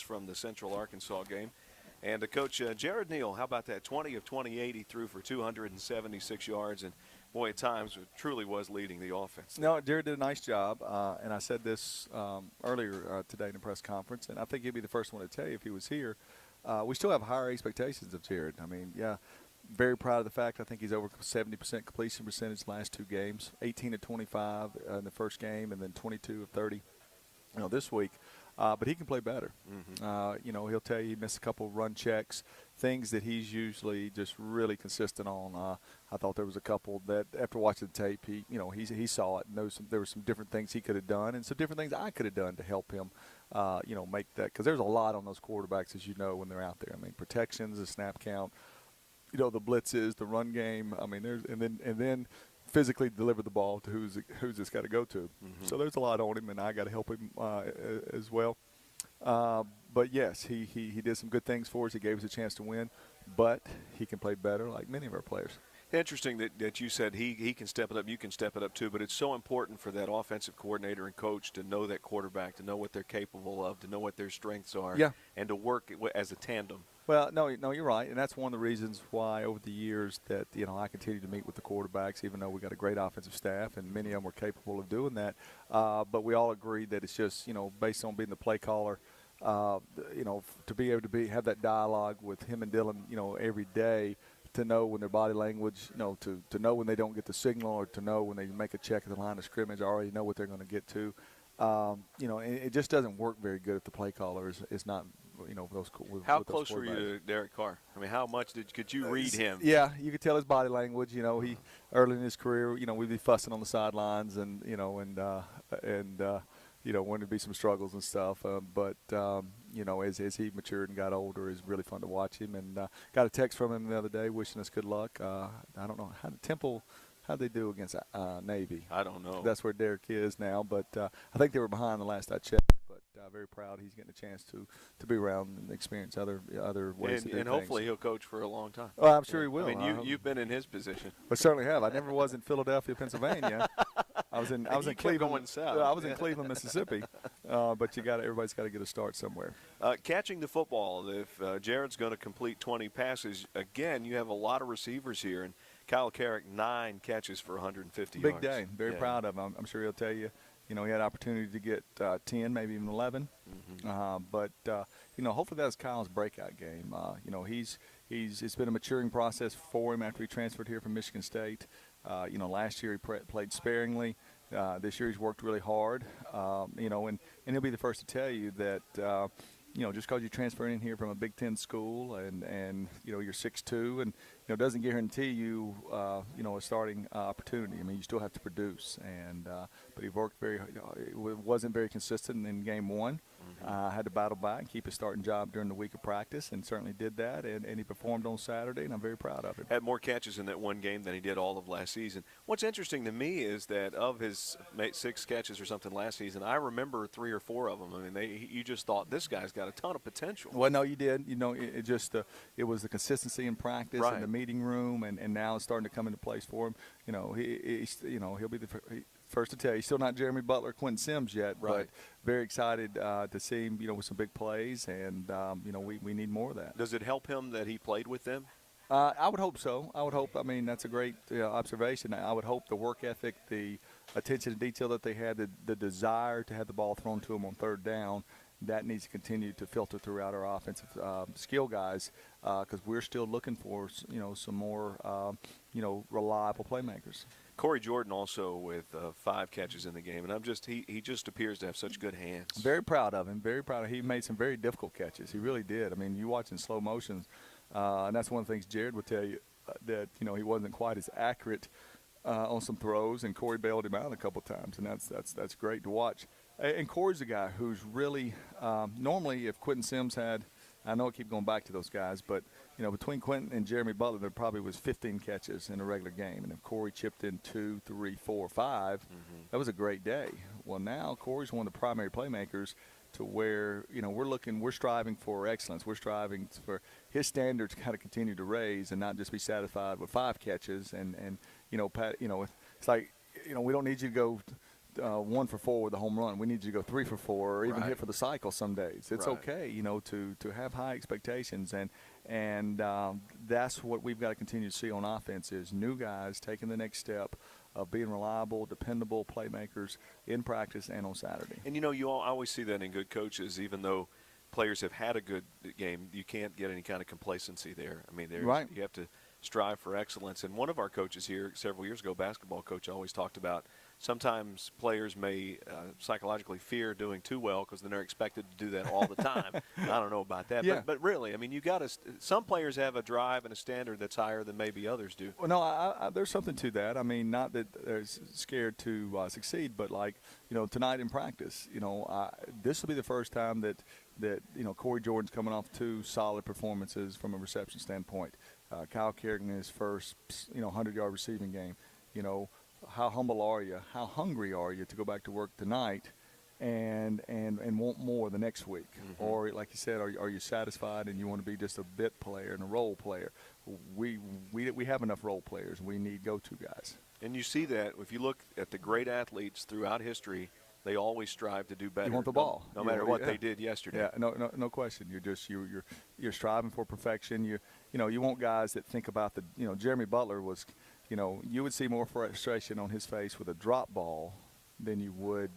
from the Central Arkansas game. And Coach Jared Neal, how about that? 20 of 28, he threw for 276 yards, and boy, at times it truly was leading the offense. No, Jared did a nice job, and I said this earlier today in the press conference, and I think he'd be the first one to tell you if he was here. We still have higher expectations of Jared. I mean, yeah, very proud of the fact I think he's over 70% completion percentage last two games, 18 of 25 in the first game, and then 22 of 30, this week. But he can play better. He'll tell you he missed a couple run checks, things that he's usually just really consistent on. I thought there was a couple that after watching the tape, he saw it and there were some different things he could have done and some different things I could have done to help him, make that. Because there's a lot on those quarterbacks, as you know, when they're out there. I mean, protections, the snap count, the blitzes, the run game. I mean, and then physically deliver the ball to who's it's got to go to. So there's a lot on him, and I got to help him as well. But yes, he did some good things for us. He gave us a chance to win, but he can play better, like many of our players. Interesting that you said he can step it up, you can step it up too, but it's so important for that offensive coordinator and coach to know that quarterback, to know what they're capable of, to know what their strengths are, and to work as a tandem. Well, no, you're right, and that's one of the reasons why over the years that I continue to meet with the quarterbacks, even though we got a great offensive staff and many of them were capable of doing that. But we all agree that it's just based on being the play caller, to be able to have that dialogue with him and Dylan, every day, to know when their body language, to know when they don't get the signal, or to know when they make a check at the line of scrimmage, I already know what they're going to get to. It just doesn't work very good if the play caller is not. How close were you to Derek Carr? I mean, how much could you read him? Yeah, you could tell his body language. He early in his career, we'd be fussing on the sidelines, and when there'd be some struggles and stuff. As he matured and got older, it's really fun to watch him. And got a text from him the other day wishing us good luck. I don't know how Temple. How'd they do against Navy? I don't know. That's where Derek is now, but I think they were behind the last I checked. But very proud he's getting a chance to be around and experience other ways to do and hopefully he'll coach for a long time. Oh, I'm sure he will. I mean, you've been in his position. I certainly have. I never was in Philadelphia, Pennsylvania. I was in Cleveland. Going south. I was in Cleveland, Mississippi. But everybody's got to get a start somewhere. Catching the football. If Jared's going to complete 20 passes again, you have a lot of receivers here, and Kyle Carrick 9 catches for 150 yards. Big day. Very proud of him. I'm sure he'll tell you. He had opportunity to get 10, maybe even 11. But hopefully that's Kyle's breakout game. It's been a maturing process for him after he transferred here from Michigan State. Last year he played sparingly. This year he's worked really hard. And he'll be the first to tell you that, just because you transfer in here from a Big Ten school and you're 6'2", and doesn't guarantee you a starting opportunity. I mean, you still have to produce, but he worked wasn't very consistent in game one. Had to battle back and keep his starting job during the week of practice, and certainly did that. And he performed on Saturday, and I'm very proud of him. Had more catches in that one game than he did all of last season. What's interesting to me is that of his 6 catches or something last season, I remember 3 or 4 of them. I mean, you just thought this guy's got a ton of potential. Well, no, you did. It was the consistency in practice and the meeting room, and now it's starting to come into place for him. He'll be the first to tell you, he's still not Jeremy Butler, Quentin Sims yet, but very excited to see him, with some big plays, and we need more of that. Does it help him that he played with them? I would hope so. I mean, that's a great observation. I would hope the work ethic, the attention to detail that they had, the desire to have the ball thrown to them on third down, that needs to continue to filter throughout our offensive skill guys, because we're still looking for some more reliable playmakers. Corey Jordan also with 5 catches in the game, and he just appears to have such good hands. Very proud of him. Very proud of him. He made some very difficult catches. He really did. I mean, you watch in slow motion, and that's one of the things Jared would tell you, that he wasn't quite as accurate on some throws, and Corey bailed him out a couple times, and that's great to watch. And Corey's a guy who's really normally, if Quentin Sims had, I know I keep going back to those guys, but between Quentin and Jeremy Butler, there probably was 15 catches in a regular game, and if Corey chipped in 2, 3, 4, 5, that was a great day. Well, now Corey's one of the primary playmakers, to where we're striving for excellence. We're striving for his standards to kind of continue to raise, and not just be satisfied with 5 catches. And it's like we don't need you to go 1 for 4 with a home run. We need you to go 3 for 4 or even Right. hit for the cycle some days. It's okay, to have high expectations. And that's what we've got to continue to see on offense is new guys taking the next step of being reliable, dependable playmakers in practice and on Saturday. And, you always see that in good coaches, even though players have had a good game, you can't get any kind of complacency there. I mean, you have to strive for excellence. And one of our coaches here several years ago, basketball coach, always talked about sometimes players may psychologically fear doing too well because then they're expected to do that all the time. I don't know about that. Yeah. But really, I mean, you got to – some players have a drive and a standard that's higher than maybe others do. Well, no, there's something to that. I mean, not that they're scared to succeed, but like, tonight in practice, this will be the first time that Corey Jordan's coming off 2 solid performances from a reception standpoint. Kyle Kerrigan in his first, 100-yard receiving game. How humble are you? How hungry are you to go back to work tonight and want more the next week? Mm-hmm. Or, like you said, are you satisfied and you want to be just a bit player and a role player? We have enough role players. We need go-to guys. And you see that if you look at the great athletes throughout history, they always strive to do better. You want the ball, no matter what they did yesterday. Yeah, no question. You're striving for perfection. You want guys that think about Jeremy Butler was, you would see more frustration on his face with a drop ball than you would,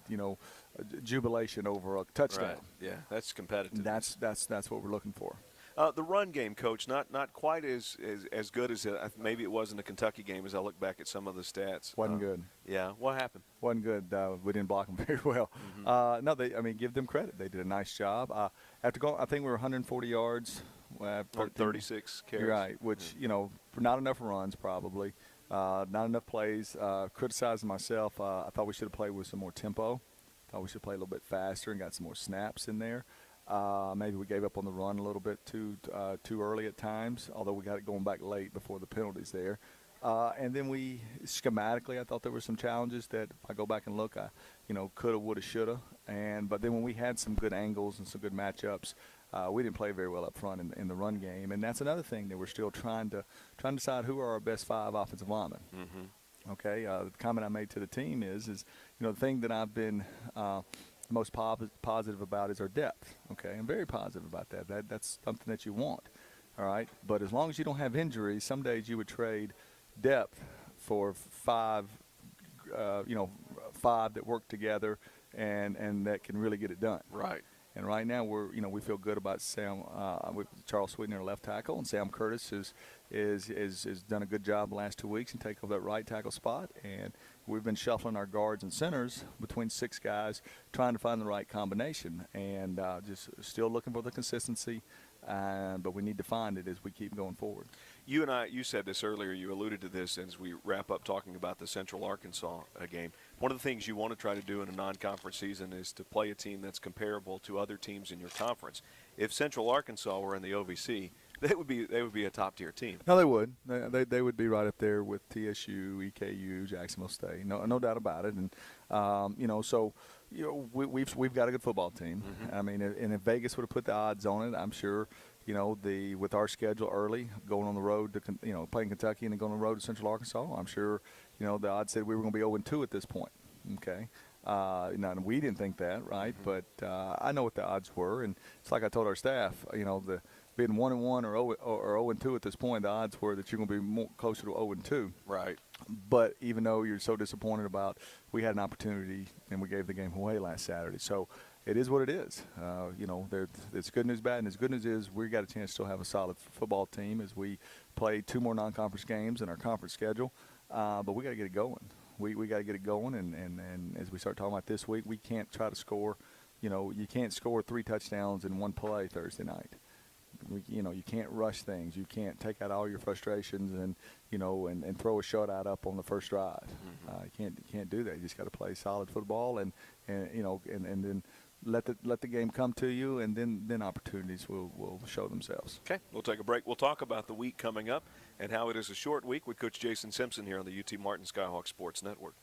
jubilation over a touchdown. Right. Yeah, that's competitive. That's what we're looking for. The run game, Coach, not quite as good as maybe it was in the Kentucky game as I look back at some of the stats. Wasn't good. Yeah, what happened? Wasn't good. We didn't block them very well. Mm-hmm. Give them credit. They did a nice job. After going, I think we were 140 yards. 36 carries. Right, which, not enough runs probably. Not enough plays. Criticizing myself, I thought we should have played with some more tempo. Thought we should play a little bit faster and got some more snaps in there. Maybe we gave up on the run a little bit too early at times, although we got it going back late before the penalties there. And then schematically, I thought there were some challenges that if I go back and look, coulda, woulda, shoulda. But then when we had some good angles and some good matchups, we didn't play very well up front in the run game. And that's another thing that we're still trying to decide who are our best 5 offensive linemen. Mm-hmm. Okay, the comment I made to the team is the thing that I've been most positive about is our depth. Okay, I'm very positive about that. That's something that you want. All right, but as long as you don't have injuries, some days you would trade depth for 5 that work together and that can really get it done. Right. And right now we feel good about Sam, with Charles Sweetener, left tackle, and Sam Curtis has done a good job the last 2 weeks and take over that right tackle spot. And we've been shuffling our guards and centers between 6 guys, trying to find the right combination, and just still looking for the consistency. But we need to find it as we keep going forward. You said this earlier, you alluded to this as we wrap up talking about the Central Arkansas game. One of the things you want to try to do in a non-conference season is to play a team that's comparable to other teams in your conference. If Central Arkansas were in the OVC, they would be a top-tier team. No, they would. They would be right up there with TSU, EKU, Jacksonville State. No doubt about it. And we've got a good football team. Mm-hmm. I mean, and if Vegas would have put the odds on it, I'm sure. With our schedule early, going on the road to playing Kentucky and then going on the road to Central Arkansas, I'm sure the odds said we were going to be 0-2 at this point. Okay, and we didn't think that, right? Mm-hmm. But I know what the odds were, and it's like I told our staff, the being 1-1 or 0-2 at this point, the odds were that you're going to be more closer to 0-2. Right. But even though you're so disappointed about, we had an opportunity and we gave the game away last Saturday, so. It is what it is. It's good news, bad, and as good news is we got a chance to still have a solid football team as we play 2 more non-conference games in our conference schedule. But we got to get it going. We got to get it going, and as we start talking about this week, we can't try to score. You can't score 3 touchdowns in one play Thursday night. You can't rush things. You can't take out all your frustrations and throw a shutout up on the first drive. Mm-hmm. You can't do that. You just got to play solid football and then let the game come to you, and then opportunities will show themselves. Okay, we'll take a break. We'll talk about the week coming up and how it is a short week with Coach Jason Simpson here on the UT Martin Skyhawk Sports Network.